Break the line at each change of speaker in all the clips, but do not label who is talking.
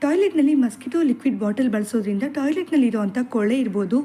ಟಾಯ್ಲೆಟ್ನಲ್ಲಿ mosquito liquid bottle ಬಳಸೋದ್ರಿಂದ ಟಾಯ್ಲೆಟ್ನಲ್ಲಿ ಇರುವಂಥ ಕೊಳೆ ಇರ್ಬೋದು,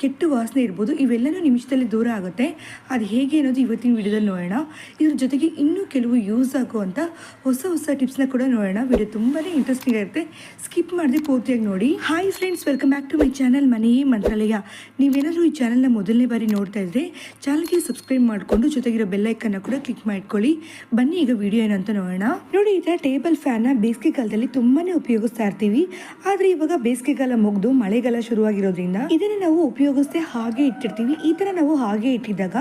ಕೆಟ್ಟ ವಾಸನೆ ಇರ್ಬೋದು, ಇವೆಲ್ಲನೂ ನಿಮಿಷದಲ್ಲಿ ದೂರ ಆಗುತ್ತೆ. ಅದು ಹೇಗೆ ಅನ್ನೋದು ಇವತ್ತಿನ ವಿಡಿಯೋದಲ್ಲಿ ನೋಡೋಣ. ಇದ್ರ ಜೊತೆಗೆ ಇನ್ನೂ ಕೆಲವು ಯೂಸ್ ಆಗುವಂಥ ಹೊಸ ಟಿಪ್ಸ್ನ ಕೂಡ ನೋಡೋಣ. ವಿಡಿಯೋ ತುಂಬಾ ಇಂಟ್ರೆಸ್ಟಿಂಗ್ ಆಗಿರುತ್ತೆ, ಸ್ಕಿಪ್ ಮಾಡದೆ ಪೂರ್ತಿಯಾಗಿ ನೋಡಿ. Hi friends, welcome back to my channel Maneye Mantralaya. ನೀವೇನಾದರೂ ಈ ಚಾನಲ್ನ ಮೊದಲನೇ ಬಾರಿ ನೋಡ್ತಾ ಇದ್ರೆ ಚಾನಲ್ಗೆ ಸಬ್ಸ್ಕ್ರೈಬ್ ಮಾಡಿಕೊಂಡು ಜೊತೆಗಿರೋ ಬೆಲ್ಲೈಕನ್ನ ಕೂಡ ಕ್ಲಿಕ್ ಮಾಡ್ಕೊಳ್ಳಿ. ಬನ್ನಿ ಈಗ ವಿಡಿಯೋ ಏನಂತ ನೋಡೋಣ. ನೋಡಿ, ಈ ಥರ ಟೇಬಲ್ ಫ್ಯಾನ್ನ ಬೇಸಿಗೆ ಕಾಲದಲ್ಲಿ ತುಂಬಾನೇ ಉಪಯೋಗಿಸ್ತಾ ಇರ್ತೀವಿ. ಆದ್ರೆ ಇವಾಗ ಬೇಸಿಗೆಗಾಲ ಮುಗಿದು ಮಳೆಗಾಲ ಶುರುವಾಗಿರೋದ್ರಿಂದ ಇದನ್ನ ನಾವು ಉಪಯೋಗಿಸದೆ ಹಾಗೆ ಇಟ್ಟಿರ್ತೀವಿ. ಈ ತರ ನಾವು ಹಾಗೆ ಇಟ್ಟಿದ್ದಾಗ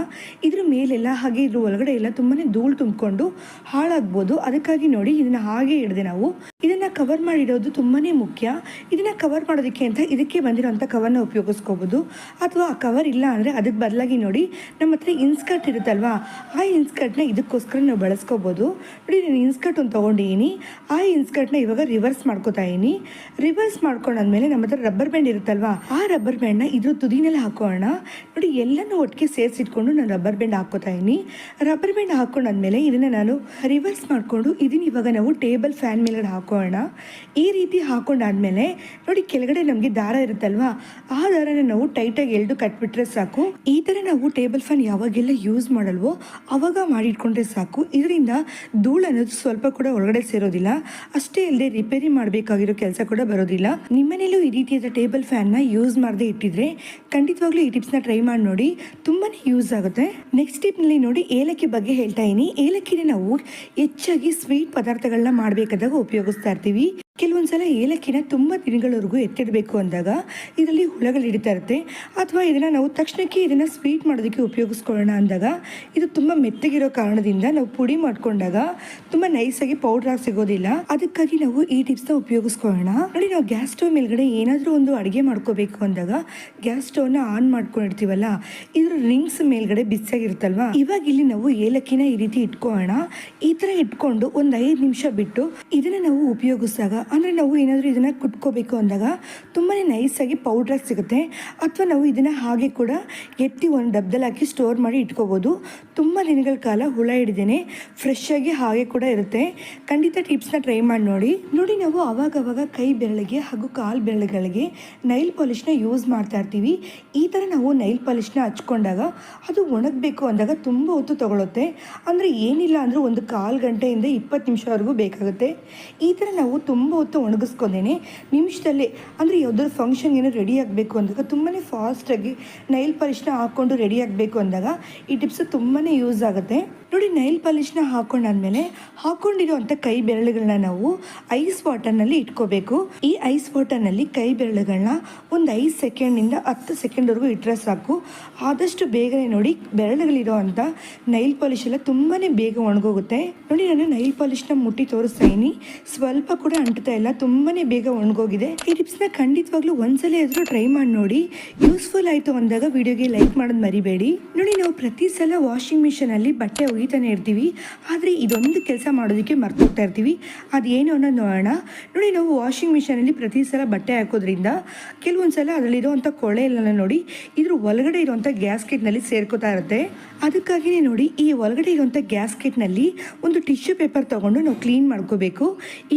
ಇದ್ರ ಮೇಲೆಲ್ಲ ಹಾಗೆ ಇದ್ರ ಒಳಗಡೆ ಎಲ್ಲ ತುಂಬಾನೇ ಧೂಳು ತುಂಬಿಕೊಂಡು ಹಾಳಾಗ್ಬೋದು. ಅದಕ್ಕಾಗಿ ನೋಡಿ, ಇದನ್ನ ಹಾಗೆ ಇಡದೆ ನಾವು ಇದನ್ನ ಕವರ್ ಮಾಡಿಡೋದು ತುಂಬಾನೇ ಮುಖ್ಯ. ಇದನ್ನ ಕವರ್ ಮಾಡೋದಕ್ಕೆ ಅಂತ ಇದಕ್ಕೆ ಬಂದಿರೋಂಥ ಕವರ್ನ ಉಪಯೋಗಿಸ್ಕೋಬಹುದು. ಅಥವಾ ಆ ಕವರ್ ಇಲ್ಲ ಅಂದ್ರೆ ಅದಕ್ಕೆ ಬದಲಾಗಿ ನೋಡಿ, ನಮ್ಮ ಹತ್ರ ಇನ್ಸ್ಕರ್ಟ್ ಇರುತ್ತಲ್ವಾ, ಆ ಇನ್ಸ್ಕರ್ಟ್ನ ಇದಕ್ಕೋಸ್ಕರ ನಾವು ಬಳಸ್ಕೋಬಹುದು. ನೋಡಿ, ನಾನು ಇನ್ಸ್ಕರ್ಟ್ ಒಂದು ತಗೊಂಡಿದ್ದೀನಿ. ಆ ಇನ್ಸ್ಕರ್ಟ್ನ ಇವಾಗ ರಿವರ್ಸ್ ಮಾಡ್ಕೋತಾ ಇದೀನಿ. ರಿವರ್ಸ್ ಮಾಡ್ಕೊಂಡಾದ್ಮೇಲೆ ನಮ್ಮ ಹತ್ರ ರಬ್ಬರ್ ಬ್ಯಾಂಡ್ ಇರುತ್ತಲ್ವಾ, ಆ ರಬ್ಬರ್ ಬ್ಯಾಂಡ್ನ ಇದ್ರ ತುದಿನಲ್ಲಿ ಹಾಕೋಣ. ನೋಡಿ, ಎಲ್ಲನೂ ಒಟ್ಟಿಗೆ ಸೇರಿಸಿಟ್ಕೊಂಡು ನಾನು ರಬ್ಬರ್ ಬ್ಯಾಂಡ್ ಹಾಕೋತಾ ಇದೀನಿ. ರಬ್ಬರ್ ಬ್ಯಾಂಡ್ ಹಾಕೊಂಡಾದ್ಮೇಲೆ ಇದನ್ನ ನಾನು ರಿವರ್ಸ್ ಮಾಡಿಕೊಂಡು ಇದನ್ನ ಇವಾಗ ನಾವು ಟೇಬಲ್ ಫ್ಯಾನ್ ಮೇಲ್ಗಡೆ ಹಾಕೋಣ. ಈ ರೀತಿ ಹಾಕೊಂಡಾದ್ಮೇಲೆ ನೋಡಿ, ಕೆಳಗಡೆ ನಮಗೆ ದಾರ ಇರುತ್ತಲ್ವಾ, ಆ ದಾರನ ನಾವು ಟೈಟಾಗಿ ಎಳ್ದು ಕಟ್ಬಿಟ್ರೆ ಸಾಕು. ಈ ತರ ನಾವು ಟೇಬಲ್ ಫ್ಯಾನ್ ಯಾವಾಗೆಲ್ಲ ಯೂಸ್ ಮಾಡಲ್ವೋ ಅವಾಗ ಮಾಡಿಟ್ಕೊಂಡ್ರೆ ಸಾಕು. ಇದರಿಂದ ಧೂಳು ಅನ್ನೋದು ಸ್ವಲ್ಪ ಕೂಡ ಒಳಗಡೆ ಸೇರೋದಿಲ್ಲ. ಅಷ್ಟೇ ಅಲ್ಲದೆ ರಿಪೇರಿ ಮಾಡಬೇಕಾಗಿರೋ ಕೆಲಸ ಕೂಡ ಬರೋದಿಲ್ಲ. ನಿಮ್ಮನೇಲೂ ಈ ರೀತಿಯಾದ ಟೇಬಲ್ ಫ್ಯಾನ್ನ ಯೂಸ್ ಮಾಡದೆ ಇಟ್ಟಿದ್ರೆ ಖಂಡಿತವಾಗ್ಲೂ ಈ ಟಿಪ್ಸ್ನ ಟ್ರೈ ಮಾಡಿ ನೋಡಿ, ತುಂಬಾನೇ ಯೂಸ್ ಆಗುತ್ತೆ. ನೆಕ್ಸ್ಟ್ ಟಿಪ್ನಲ್ಲಿ ನೋಡಿ, ಏಲಕ್ಕಿ ಬಗ್ಗೆ ಹೇಳ್ತಾ ಇದೀನಿ. ಏಲಕ್ಕಿನ ನಾವು ಹೆಚ್ಚಾಗಿ ಸ್ವೀಟ್ ಪದಾರ್ಥಗಳನ್ನ ಮಾಡಬೇಕಾದಾಗ ಉಪಯೋಗಿಸ್ತಾ ಇರ್ತೀವಿ. ಕೆಲವೊಂದ್ಸಲ ಏಲಕ್ಕಿನ ತುಂಬ ದಿನಗಳವರೆಗೂ ಎತ್ತಿಡಬೇಕು ಅಂದಾಗ ಇದರಲ್ಲಿ ಹುಳಗಳು ಹಿಡಿತಾ ಇರುತ್ತೆ. ಅಥವಾ ಇದನ್ನು ನಾವು ತಕ್ಷಣಕ್ಕೆ ಇದನ್ನು ಸ್ವೀಟ್ ಮಾಡೋದಕ್ಕೆ ಉಪಯೋಗಿಸ್ಕೊಳ್ಳೋಣ ಅಂದಾಗ ಇದು ತುಂಬ ಮೆತ್ತಗಿರೋ ಕಾರಣದಿಂದ ನಾವು ಪುಡಿ ಮಾಡ್ಕೊಂಡಾಗ ತುಂಬ ನೈಸಾಗಿ ಪೌಡರ್ ಆಗಿ ಸಿಗೋದಿಲ್ಲ. ಅದಕ್ಕಾಗಿ ನಾವು ಈ ಟಿಪ್ಸ್ನ ಉಪಯೋಗಿಸ್ಕೊಳ್ಳೋಣ. ನೋಡಿ, ನಾವು ಗ್ಯಾಸ್ ಸ್ಟವ್ ಮೇಲ್ಗಡೆ ಏನಾದರೂ ಒಂದು ಅಡುಗೆ ಮಾಡ್ಕೋಬೇಕು ಅಂದಾಗ ಗ್ಯಾಸ್ ಸ್ಟವ್ನ ಆನ್ ಮಾಡ್ಕೊಂಡಿರ್ತೀವಲ್ಲ, ಇದ್ರ ರಿಂಗ್ಸ್ ಮೇಲ್ಗಡೆ ಬಿಸಿಯಾಗಿರುತ್ತಲ್ವಾ, ಇವಾಗ ಇಲ್ಲಿ ನಾವು ಏಲಕ್ಕಿನ ಈ ರೀತಿ ಇಟ್ಕೊಳ್ಳೋಣ. ಈ ಥರ ಇಟ್ಕೊಂಡು ಒಂದು 5 ನಿಮಿಷ ಬಿಟ್ಟು ಇದನ್ನು ನಾವು ಉಪಯೋಗಿಸಿದಾಗ, ಅಂದರೆ ನಾವು ಏನಾದರೂ ಇದನ್ನು ಕುಟ್ಕೋಬೇಕು ಅಂದಾಗ ತುಂಬಾ ನೈಸಾಗಿ ಪೌಡ್ರಾಗಿ ಸಿಗುತ್ತೆ. ಅಥವಾ ನಾವು ಇದನ್ನು ಹಾಗೆ ಕೂಡ ಎತ್ತಿ ಒಂದು ಡಬ್ಬದಲ್ಲಿ ಹಾಕಿ ಸ್ಟೋರ್ ಮಾಡಿ ಇಟ್ಕೋಬೋದು. ತುಂಬ ದಿನಗಳ ಕಾಲ ಹುಳ ಹಿಡಿದೇನೆ ಫ್ರೆಶ್ ಆಗಿ ಹಾಗೆ ಕೂಡ ಇರುತ್ತೆ. ಖಂಡಿತ ಟಿಪ್ಸ್ನ ಟ್ರೈ ಮಾಡಿ ನೋಡಿ. ನೋಡಿ, ನಾವು ಅವಾಗವಾಗ ಕೈ ಬೆರಳಿಗೆ ಹಾಗೂ ಕಾಲು ಬೆರಳುಗಳಿಗೆ ನೈಲ್ ಪಾಲಿಷ್ನ ಯೂಸ್ ಮಾಡ್ತಾ ಇರ್ತೀವಿ. ಈ ಥರ ನಾವು ನೈಲ್ ಪಾಲಿಷ್ನ ಹಚ್ಕೊಂಡಾಗ ಅದು ಒಣಗಬೇಕು ಅಂದಾಗ ತುಂಬ ಹೊತ್ತು ತಗೊಳುತ್ತೆ. ಅಂದರೆ ಏನಿಲ್ಲ ಅಂದರೂ ಒಂದು 1/4 ಗಂಟೆಯಿಂದ 20 ನಿಮಿಷವರೆಗೂ ಬೇಕಾಗುತ್ತೆ. ಈ ಥರ ನಾವು ತುಂಬ ಹೊತ್ತು ಒಣಗಿಸ್ಕೊಂಡೇನೆ ನಿಮಿಷದಲ್ಲೇ, ಅಂದರೆ ಯಾವುದಾದ್ರು ಫಂಕ್ಷನ್ ಏನೋ ರೆಡಿ ಆಗಬೇಕು ಅಂದಾಗ ತುಂಬಾ ಫಾಸ್ಟಾಗಿ ನೈಲ್ ಪಾಲಿಷ್ನ ಹಾಕ್ಕೊಂಡು ರೆಡಿ ಆಗಬೇಕು ಅಂದಾಗ ಈ ಟಿಪ್ಸ್ ತುಂಬಾ ಯೂಸ್ ಆಗುತ್ತೆ. ನೋಡಿ, ನೈಲ್ ಪಾಲಿಷ್ನ ಹಾಕೊಂಡಾದ್ಮೇಲೆ ಹಾಕೊಂಡಿರುವಂಥ ಕೈ ಬೆರಳುಗಳನ್ನ ನಾವು ಐಸ್ ವಾಟರ್ನಲ್ಲಿ ಇಟ್ಕೋಬೇಕು. ಈ ಐಸ್ ವಾಟರ್ನಲ್ಲಿ ಕೈ ಬೆರಳುಗಳನ್ನ ಒಂದು 5 ಸೆಕೆಂಡಿಂದ 10 ಸೆಕೆಂಡ್ವರೆಗೂ ಇಟ್ಟರೆ ಸಾಕು. ಆದಷ್ಟು ಬೇಗನೆ ನೋಡಿ, ಬೆರಳುಗಳಿರೋ ಅಂಥ ನೈಲ್ ಪಾಲಿಶ್ ಎಲ್ಲ ತುಂಬಾ ಬೇಗ ಒಣಗೋಗುತ್ತೆ. ನೋಡಿ, ನಾನು ನೈಲ್ ಪಾಲಿಷ್ನ ಮುಟ್ಟಿ ತೋರಿಸ್ತಾ ಇದೀನಿ, ಸ್ವಲ್ಪ ಕೂಡ ಅಂಟ್ತಾ ಇಲ್ಲ, ತುಂಬಾ ಬೇಗ ಒಣಗೋಗಿದೆ. ಈ ಟಿಪ್ಸ್ನ ಖಂಡಿತವಾಗ್ಲೂ ಒಂದ್ಸಲ ಆದರೂ ಟ್ರೈ ಮಾಡಿ ನೋಡಿ. ಯೂಸ್ಫುಲ್ ಆಯಿತು ಅಂದಾಗ ವಿಡಿಯೋಗೆ ಲೈಕ್ ಮಾಡೋದು ಮರಿಬೇಡಿ. ನೋಡಿ, ನಾವು ಪ್ರತಿ ಸಲ ವಾಷಿಂಗ್ ಮಿಷಿನಲ್ಲಿ ಬಟ್ಟೆ ಒಗಿತಾನೆ ಇರ್ತೀವಿ, ಆದರೆ ಇದೊಂದು ಕೆಲಸ ಮಾಡೋದಕ್ಕೆ ಮರ್ತೋಗ್ತಾ ಇರ್ತೀವಿ. ಅದೇನು ಅನ್ನೋದು ನೋಡೋಣ. ನೋಡಿ, ನಾವು ವಾಷಿಂಗ್ ಮಿಷಿನಲ್ಲಿ ಪ್ರತಿ ಸಲ ಬಟ್ಟೆ ಹಾಕೋದ್ರಿಂದ ಕೆಲವೊಂದ್ಸಲ ಅದರಲ್ಲಿರುವಂಥ ಕೊಳೆ ಎಲ್ಲ ನೋಡಿ ಇದ್ರ ಒಳಗಡೆ ಇರುವಂಥ ಗ್ಯಾಸ್ಕೆಟ್ನಲ್ಲಿ ಸೇರ್ಕೋತಾ ಇರುತ್ತೆ. ಅದಕ್ಕಾಗಿಯೇ ನೋಡಿ, ಈ ಒಳಗಡೆ ಇರುವಂಥ ಗ್ಯಾಸ್ಕೆಟ್ನಲ್ಲಿ ಒಂದು ಟಿಶ್ಯೂ ಪೇಪರ್ ತಗೊಂಡು ನಾವು ಕ್ಲೀನ್ ಮಾಡ್ಕೋಬೇಕು.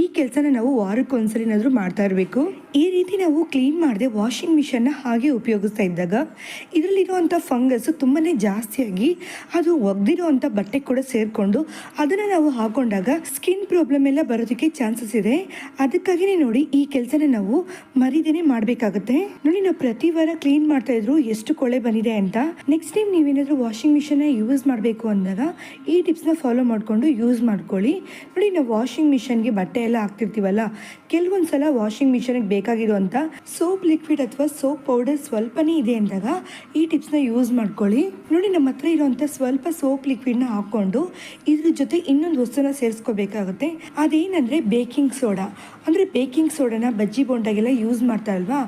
ಈ ಕೆಲಸನ ನಾವು ವಾರಕ್ಕೊಂದ್ಸಲಿನಾದರೂ ಮಾಡ್ತಾ ಇರಬೇಕು. ಈ ರೀತಿ ನಾವು ಕ್ಲೀನ್ ಮಾಡದೆ ವಾಷಿಂಗ್ ಮಿಷನ್ನ ಹಾಗೆ ಉಪಯೋಗಿಸ್ತಾ ಇದ್ದಾಗ ಇದರಲ್ಲಿರುವಂಥ ಫಂಗಸ್ ತುಂಬಾ ಜಾಸ್ತಿಯಾಗಿ ಅದು ಒಗ್ದಿರುವಂಥ ಬಟ್ಟೆ ಕೂಡ ಸೇರಿಕೊಂಡು ಅದನ್ನು ನಾವು ಹಾಕೊಂಡಾಗ ಸ್ಕಿನ್ ಪ್ರಾಬ್ಲಮ್ ಎಲ್ಲ ಬರೋದಕ್ಕೆ ಚಾನ್ಸಸ್ ಇದೆ. ಅದಕ್ಕಾಗಿಯೇ ನೋಡಿ, ಈ ಕೆಲಸನ ನಾವು ಮರಿದೇನೆ ಮಾಡಬೇಕಾಗುತ್ತೆ. ನೋಡಿ, ನಾವು ಪ್ರತಿ ವಾರ ಕ್ಲೀನ್ ಮಾಡ್ತಾ ಇದ್ರು ಎಷ್ಟು ಕೊಳೆ ಬಂದಿದೆ ಅಂತ. ನೆಕ್ಸ್ಟ್ ಟೈಮ್ ನೀವೇನಾದರೂ ವಾಷಿಂಗ್ ಮಿಷನ್ನ ಯೂಸ್ ಮಾಡಬೇಕು ಅಂದಾಗ ಈ ಟಿಪ್ಸ್ನ ಫಾಲೋ ಮಾಡಿಕೊಂಡು ಯೂಸ್ ಮಾಡ್ಕೊಳ್ಳಿ. ನೋಡಿ, ನಾವು ವಾಷಿಂಗ್ ಮಿಷನ್ಗೆ ಬಟ್ಟೆ ಎಲ್ಲ ಹಾಕ್ತಿರ್ತೀವಲ್ಲ, ಕೆಲವೊಂದು ಸಲ ವಾಷಿಂಗ್ ಮಿಷನ್ಗೆ ಬೇಕಾಗಿರುವಂಥ ಸೋಪ್ ಲಿಕ್ವಿಡ್ ಅಥವಾ ಸೋಪ್ ಪೌಡರ್ ಸ್ವಲ್ಪನೇ ಇದೆ ಅಂದಾಗ ಈ ಟಿಪ್ಸ್ನ ಯೂಸ್ ಮಾಡ್ಕೊಳ್ಳಿ. ನೋಡಿ, ನಮ್ಮ ಹತ್ರ ಇರುವಂಥ ಸ್ವಲ್ಪ ಸೋಪ್ ಲಿಕ್ವಿಡ್ನ ಹಾಕ್ಕೊಂಡು ಇದ್ರ ಜೊತೆ ಇನ್ನೊಂದು ವಸ್ತುನ ಸೇರಿಸ್ಕೋಬೇಕಾಗುತ್ತೆ. ಅದೇನಂದರೆ ಬೇಕಿಂಗ್ ಸೋಡಾ. ಅಂದರೆ ಬೇಕಿಂಗ್ ಸೋಡಾನ ಬಜ್ಜಿ ಬೋಂಡಾಗೆಲ್ಲ ಯೂಸ್ ಮಾಡ್ತಾ ಅಲ್ವಾ,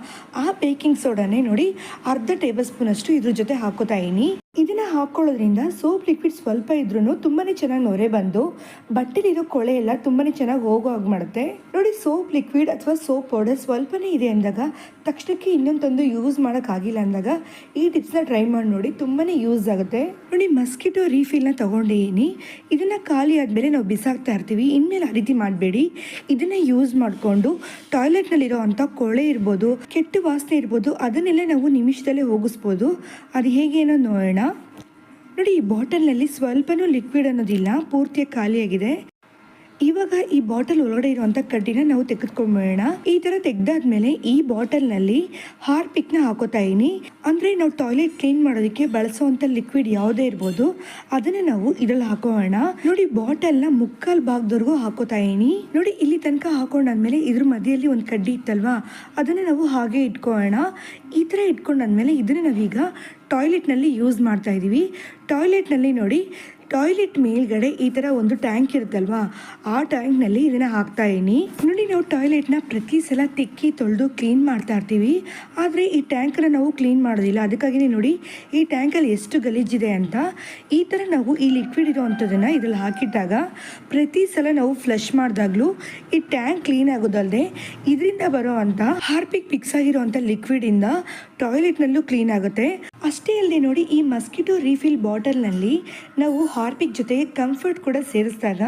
ಆ ಬೇಕಿಂಗ್ ಸೋಡಾನೇ ನೋಡಿ ಅರ್ಧ ಟೇಬಲ್ ಸ್ಪೂನ್ ಅಷ್ಟು ಇದ್ರ ಜೊತೆ ಹಾಕೋತಾ ಇದೀನಿ. ಇದನ್ನು ಹಾಕ್ಕೊಳ್ಳೋದ್ರಿಂದ ಸೋಪ್ ಲಿಕ್ವಿಡ್ ಸ್ವಲ್ಪ ಇದ್ರೂ ತುಂಬಾ ಚೆನ್ನಾಗಿ ನೊರೆ ಬಂದು ಬಟ್ಟೆಲಿರೋ ಕೊಳೆ ಎಲ್ಲ ತುಂಬಾ ಚೆನ್ನಾಗಿ ಹೋಗೋ ಹಾಗೆ ಮಾಡುತ್ತೆ. ನೋಡಿ, ಸೋಪ್ ಲಿಕ್ವಿಡ್ ಅಥವಾ ಸೋಪ್ ಪೌಡರ್ ಸ್ವಲ್ಪನೇ ಇದೆ ಅಂದಾಗ ತಕ್ಷಣಕ್ಕೆ ಇನ್ನೊಂದು ಯೂಸ್ ಮಾಡೋಕ್ಕಾಗಿಲ್ಲ ಅಂದಾಗ ಈ ಟಿಪ್ಸ್ನ ಟ್ರೈ ಮಾಡಿ ನೋಡಿ, ತುಂಬಾ ಯೂಸ್ ಆಗುತ್ತೆ. ನೋಡಿ, ಮಸ್ಕಿಟೋ ರೀಫಿಲ್ನ ತೊಗೊಂಡಿದ್ದೀನಿ. ಇದನ್ನು ಖಾಲಿ ಆದಮೇಲೆ ನಾವು ಬಿಸಾಕ್ತಾ ಇರ್ತೀವಿ. ಇನ್ಮೇಲೆ ಆ ರೀತಿ ಮಾಡಬೇಡಿ. ಇದನ್ನು ಯೂಸ್ ಮಾಡಿಕೊಂಡು ಟಾಯ್ಲೆಟ್ನಲ್ಲಿರೋ ಅಂಥ ಕೊಳೆ ಇರ್ಬೋದು, ಕೆಟ್ಟ ವಾಸನೆ ಇರ್ಬೋದು, ಅದನ್ನೆಲ್ಲ ನಾವು ನಿಮಿಷದಲ್ಲೇ ಹೋಗಿಸ್ಬೋದು. ಅದು ಹೇಗೆ ಅನ್ನೋದು ನೋಡೋಣ. ನೋಡಿ, ಈ ಬಾಟಲ್ನಲ್ಲಿ ಸ್ವಲ್ಪನೂ ಲಿಕ್ವಿಡ್ ಅನ್ನೋದಿಲ್ಲ, ಪೂರ್ತಿಯಾಗಿ ಖಾಲಿಯಾಗಿದೆ. ಇವಾಗ ಈ ಬಾಟಲ್ ಒಳಗಡೆ ಇರುವಂಥ ಕಡ್ಡಿನ ನಾವು ತೆಗೆದುಕೊಂಡ್ಬಿಡೋಣ. ಈ ಥರ ತೆಗೆದಾದ್ಮೇಲೆ ಈ ಬಾಟಲ್ನಲ್ಲಿ ಹಾರ್ಪಿಕ್ನ ಹಾಕೋತಾ ಇದೀನಿ. ಅಂದರೆ ನಾವು ಟಾಯ್ಲೆಟ್ ಕ್ಲೀನ್ ಮಾಡೋದಕ್ಕೆ ಬಳಸೋವಂಥ ಲಿಕ್ವಿಡ್ ಯಾವುದೇ ಇರ್ಬೋದು ಅದನ್ನು ನಾವು ಇದರಲ್ಲಿ ಹಾಕೋಣ. ನೋಡಿ, ಬಾಟಲ್ನ ಮುಕ್ಕಾಲು ಭಾಗದವರೆಗೂ ಹಾಕೋತಾ ಇದೀನಿ. ನೋಡಿ, ಇಲ್ಲಿ ತನಕ ಹಾಕೊಂಡಾದ್ಮೇಲೆ ಇದ್ರ ಮಧ್ಯದಲ್ಲಿ ಒಂದು ಕಡ್ಡಿ ಇತ್ತಲ್ವಾ, ಅದನ್ನು ನಾವು ಹಾಗೆ ಇಟ್ಕೊಳ್ಳೋಣ. ಈ ಥರ ಇಟ್ಕೊಂಡಾದ್ಮೇಲೆ ಇದನ್ನು ನಾವೀಗ ಟಾಯ್ಲೆಟ್ನಲ್ಲಿ ಯೂಸ್ ಮಾಡ್ತಾ ಇದ್ದೀವಿ. ಟಾಯ್ಲೆಟ್ನಲ್ಲಿ ನೋಡಿ, ಟಾಯ್ಲೆಟ್ ಮೇಲ್ಗಡೆ ಈ ಥರ ಒಂದು ಟ್ಯಾಂಕ್ ಇರುತ್ತಲ್ವಾ, ಆ ಟ್ಯಾಂಕ್ನಲ್ಲಿ ಇದನ್ನು ಹಾಕ್ತಾ ಇದೀನಿ. ನೋಡಿ, ನಾವು ಟಾಯ್ಲೆಟ್ನ ಪ್ರತಿ ಸಲ ತಿಕ್ಕಿ ತೊಳೆದು ಕ್ಲೀನ್ ಮಾಡ್ತಾ ಇರ್ತೀವಿ, ಆದರೆ ಈ ಟ್ಯಾಂಕನ್ನು ನಾವು ಕ್ಲೀನ್ ಮಾಡೋದಿಲ್ಲ. ಅದಕ್ಕಾಗಿಯೇ ನೋಡಿ, ಈ ಟ್ಯಾಂಕಲ್ಲಿ ಎಷ್ಟು ಗಲೀಜಿದೆ ಅಂತ. ಈ ಥರ ನಾವು ಈ ಲಿಕ್ವಿಡ್ ಇರೋವಂಥದ್ದನ್ನು ಇದರಲ್ಲಿ ಹಾಕಿಟ್ಟಾಗ ಪ್ರತಿ ಸಲ ನಾವು ಫ್ಲಶ್ ಮಾಡಿದಾಗಲೂ ಈ ಟ್ಯಾಂಕ್ ಕ್ಲೀನ್ ಆಗೋದಲ್ಲದೆ ಇದರಿಂದ ಬರೋ ಅಂಥ ಹಾರ್ಪಿಕ್ ಮಿಕ್ಸ್ ಆಗಿರೋವಂಥ ಲಿಕ್ವಿಡಿಂದ ಟಾಯ್ಲೆಟ್ನಲ್ಲೂ ಕ್ಲೀನ್ ಆಗುತ್ತೆ. ಅಷ್ಟೇ ಅಲ್ಲದೆ ನೋಡಿ, ಈ ಮಸ್ಕಿಟೋ ರೀಫಿಲ್ ಬಾಟಲ್ನಲ್ಲಿ ನಾವು ಹಾರ್ಪಿಕ್ ಜೊತೆಗೆ ಕಂಫರ್ಟ್ ಕೂಡ ಸೇರಿಸಿದಾಗ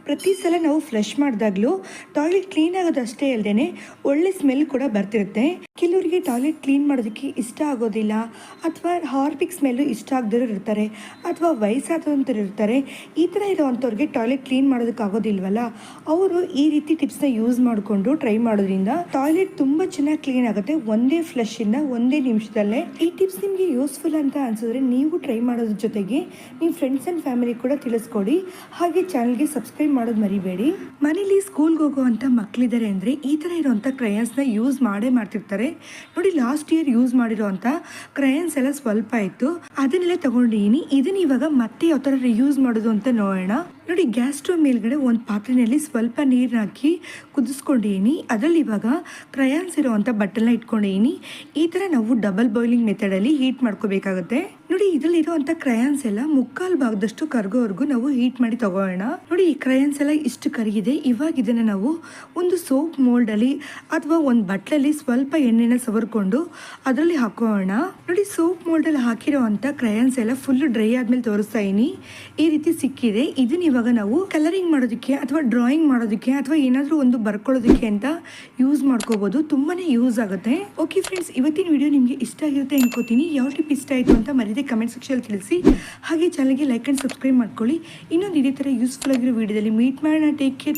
ಪ್ರತಿ ಸಲ ನಾವು ಫ್ಲಶ್ ಮಾಡಿದಾಗಲೂ ಟಾಯ್ಲೆಟ್ ಕ್ಲೀನ್ ಆಗೋದು ಅಷ್ಟೇ ಅಲ್ಲದೆ ಒಳ್ಳೆ ಸ್ಮೆಲ್ ಕೂಡ ಬರ್ತಿರುತ್ತೆ. ಕೆಲವರಿಗೆ ಟಾಯ್ಲೆಟ್ ಕ್ಲೀನ್ ಮಾಡೋದಕ್ಕೆ ಇಷ್ಟ ಆಗೋದಿಲ್ಲ, ಅಥವಾ ಹಾರ್ಪಿಕ್ ಸ್ಮೆಲ್ಲು ಇಷ್ಟ ಆಗದಿರೋ ಇರ್ತಾರೆ, ಅಥವಾ ವಯಸ್ಸಾದಂಥವ್ರು ಇರ್ತಾರೆ. ಈ ಥರ ಇರೋವಂಥವ್ರಿಗೆ ಟಾಯ್ಲೆಟ್ ಕ್ಲೀನ್ ಮಾಡೋದಕ್ಕಾಗೋದಿಲ್ವಲ್ಲ, ಅವರು ಈ ರೀತಿ ಟಿಪ್ಸ್ನ ಯೂಸ್ ಮಾಡಿಕೊಂಡು ಟ್ರೈ ಮಾಡೋದ್ರಿಂದ ಟಾಯ್ಲೆಟ್ ತುಂಬ ಚೆನ್ನಾಗಿ ಕ್ಲೀನ್ ಆಗುತ್ತೆ, ಒಂದೇ ಫ್ಲಶಿಂದ ಒಂದೇ ನಿಮಿಷದಲ್ಲೇ. ಈ ಟಿಪ್ಸ್ ನಿಮಗೆ ಯೂಸ್ಫುಲ್ ಅಂತ ಅನ್ಸಿದ್ರೆ ನೀವು ಟ್ರೈ ಮಾಡೋದ್ರ ಜೊತೆಗೆ ನಿಮ್ಮ ಫ್ರೆಂಡ್ಸ್ ಆ್ಯಂಡ್ ಫ್ಯಾಮಿಲಿ ಕೂಡ ತಿಳಿಸ್ಕೊಡಿ. ಹಾಗೆ ಚಾನಲ್ಗೆ ಸಬ್ಸ್ಕ್ರೈಬ್ ಮಾಡೋದು ಮರಿಬೇಡಿ. ಮನೇಲಿ ಸ್ಕೂಲ್ಗೆ ಹೋಗುವಂಥ ಮಕ್ಕಳಿದ್ದಾರೆ ಅಂದರೆ ಈ ಥರ ಇರೋವಂಥ ಕ್ರಯನ್ಸ್ನ ಯೂಸ್ ಮಾಡ್ತಿರ್ತಾರೆ. ನೋಡಿ, ಲಾಸ್ಟ್ ಇಯರ್ ಯೂಸ್ ಮಾಡಿರೋವಂಥ ಕ್ರಯನ್ಸ್ ಎಲ್ಲ ಸ್ವಲ್ಪ ಇತ್ತು, ಅದನ್ನೆಲ್ಲ ತಗೊಂಡಿದ್ದೀನಿ. ಇದನ್ನ ಇವಾಗ ಮತ್ತೆ ಯಾವ ಥರ ಯೂಸ್ ಮಾಡೋದು ಅಂತ ನೋಡೋಣ. ನೋಡಿ, ಗ್ಯಾಸ್ ಸ್ಟವ್ ಮೇಲ್ಗಡೆ ಒಂದು ಪಾತ್ರೆಯಲ್ಲಿ ಸ್ವಲ್ಪ ನೀರನ್ನ ಹಾಕಿ ಕುದಿಸ್ಕೊಂಡಿದ್ದೀನಿ. ಅದರಲ್ಲಿ ಇವಾಗ ಕ್ರಯಾನ್ಸ್ ಇರೋವಂಥ ಬಟ್ಟಲನ್ನ ಇಟ್ಕೊಂಡಿದ್ದೀನಿ. ಈ ಥರ ನಾವು ಡಬಲ್ ಬಾಯ್ಲಿಂಗ್ ಮೆಥಡಲ್ಲಿ ಹೀಟ್ ಮಾಡ್ಕೋಬೇಕಾಗುತ್ತೆ. ನೋಡಿ, ಇದರಲ್ಲಿರುವಂಥ ಕ್ರಯಾನ್ಸ್ ಎಲ್ಲ ಮುಕ್ಕಾಲು ಭಾಗದಷ್ಟು ಕರ್ಗೋವರೆಗೂ ನಾವು ಹೀಟ್ ಮಾಡಿ ತಗೋಣ. ನೋಡಿ, ಈ ಕ್ರಯಾನ್ಸ್ ಎಲ್ಲ ಇಷ್ಟು ಕರಗಿದೆ. ಇವಾಗ ಇದನ್ನು ನಾವು ಒಂದು ಸೋಪ್ ಮೋಲ್ಡಲ್ಲಿ ಅಥವಾ ಒಂದು ಬಟ್ಲಲ್ಲಿ ಸ್ವಲ್ಪ ಎಣ್ಣೆನ ಸವರ್ಕೊಂಡು ಅದರಲ್ಲಿ ಹಾಕೋಣ. ನೋಡಿ, ಸೋಪ್ ಮೋಲ್ಡಲ್ಲಿ ಹಾಕಿರೋವಂಥ ಕ್ರಯಾನ್ಸ್ ಎಲ್ಲ ಫುಲ್ ಡ್ರೈ ಆದ್ಮೇಲೆ ತೋರಿಸ್ತಾ ಇದೀನಿ. ಈ ರೀತಿ ಸಿಕ್ಕಿದೆ. ಇದನ್ನ ಇವಾಗ ನಾವು ಕಲರಿಂಗ್ ಮಾಡೋದಕ್ಕೆ ಅಥವಾ ಡ್ರಾಯಿಂಗ್ ಮಾಡೋದಕ್ಕೆ ಅಥವಾ ಏನಾದರೂ ಒಂದು ಬರ್ಕೊಳ್ಳೋದಕ್ಕೆ ಅಂತ ಯೂಸ್ ಮಾಡ್ಕೋಬಹುದು. ತುಂಬಾನೇ ಯೂಸ್ ಆಗುತ್ತೆ. ಓಕೆ ಫ್ರೆಂಡ್ಸ್, ಇವತ್ತಿನ ವಿಡಿಯೋ ನಿಮಗೆ ಇಷ್ಟ ಆಗಿರುತ್ತೆ ಅನ್ಕೋತೀನಿ. ಯಾವ ಟಿಪ್ ಇಷ್ಟ ಆಯಿತು ಅಂತ ಮರೀದೆ ಕಮೆಂಟ್ ಸೆಕ್ಷನ್ ತಿಳಿಸಿ. ಹಾಗೆ ಚಾನಲ್ಗೆ ಲೈಕ್ ಆ್ಯಂಡ್ ಸಬ್ಸ್ಕ್ರೈಬ್ ಮಾಡ್ಕೊಳ್ಳಿ. ಇನ್ನೊಂದು ಇದೇ ಥರ ಯೂಸ್ಫುಲ್ ಆಗಿರೋ ವಿಡಿಯೋದಲ್ಲಿ ಮೀಟ್ ಮಾಡೋಣ. Take care.